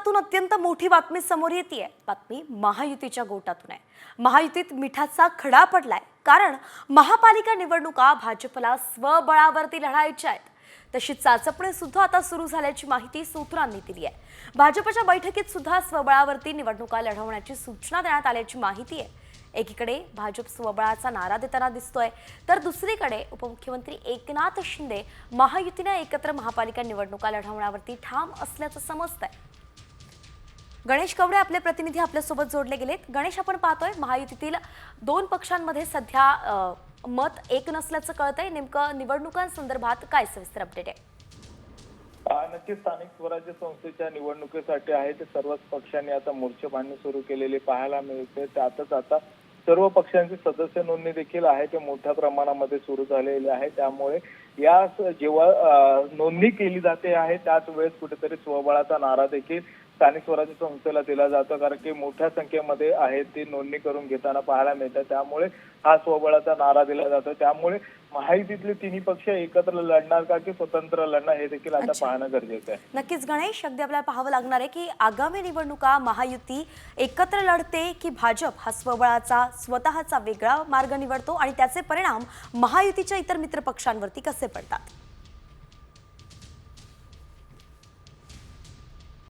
गोटातून अत्यंत मोठी बातमी समोर येतेय। बातमी महायुतीच्या गोटातून आहे। महायुतीत मिठाचा खडा पडलाय, कारण महापालिका निवडणुका भाजपला स्वबळावरती लढायच्या आहेत। तशी चाचपणी सुद्धा आता सुरू झाल्याची माहिती सूत्रांनी दिली आहे। भाजपच्या बैठकीत सुद्धा स्वबळावरती निवडणुका लढवण्याची सूचना देण्यात आल्याची माहिती आहे। एकीकडे भाजप स्वबळाचा नारा देताना दिसतोय, तर दुसरीकडे उपमुख्यमंत्री एकनाथ शिंदे महायुतीने एकत्र महापालिका निवडणुका लढवण्यावरती ठाम असल्याचं समजतंय। गणेश कवडे आपले प्रतिनिधी आपल्यासोबत जोडले गेलेत। गणेश, आपण पाहतोय महायुतीतील दोन पक्षांमध्ये सध्या मत एक नसल्याचं कळतंय। नेमकं निवडणुकांसंदर्भात काय सविस्तर अपडेट आहे? नक्कीच स्थानिक स्वराज्य संस्थेच्या निवडणुकीसाठी आहे ते सर्वच पक्षांनी आता मोर्चे बांधणी सुरू केलेली पाहायला मिळते। त्यातच आता सर्व पक्षांची सदस्य नोंदणी देखील आहे ते मोठ्या प्रमाणामध्ये सुरू झालेली आहे। त्यामुळे या जेव्हा नोंदणी केली जाते आहे त्याच वेळेस कुठेतरी स्वबळाचा नारा देखील स्थानिक स्वराज्य संस्थेला दिला जातो, कारण की मोठ्या संख्येमध्ये आहे ती नोंदणी करून घेताना पाहायला मिळतं। त्यामुळे हा स्वबळाचा नारा दिला जातो। त्यामुळे महायुतीतले तिन्ही पक्ष एकत्र लढणार का की स्वतंत्र लढणार हे देखील आता पाहणं गरजेचं आहे। नक्कीच गणेश, अगदी आपल्याला पाहावं लागणार आहे की आगामी निवडणुका महायुती एकत्र लढते की भाजप हा स्वबळाचा स्वतःचा वेगळा मार्ग निवडतो आणि त्याचे परिणाम महायुतीच्या इतर मित्रपक्षांवरती कसे पडतात?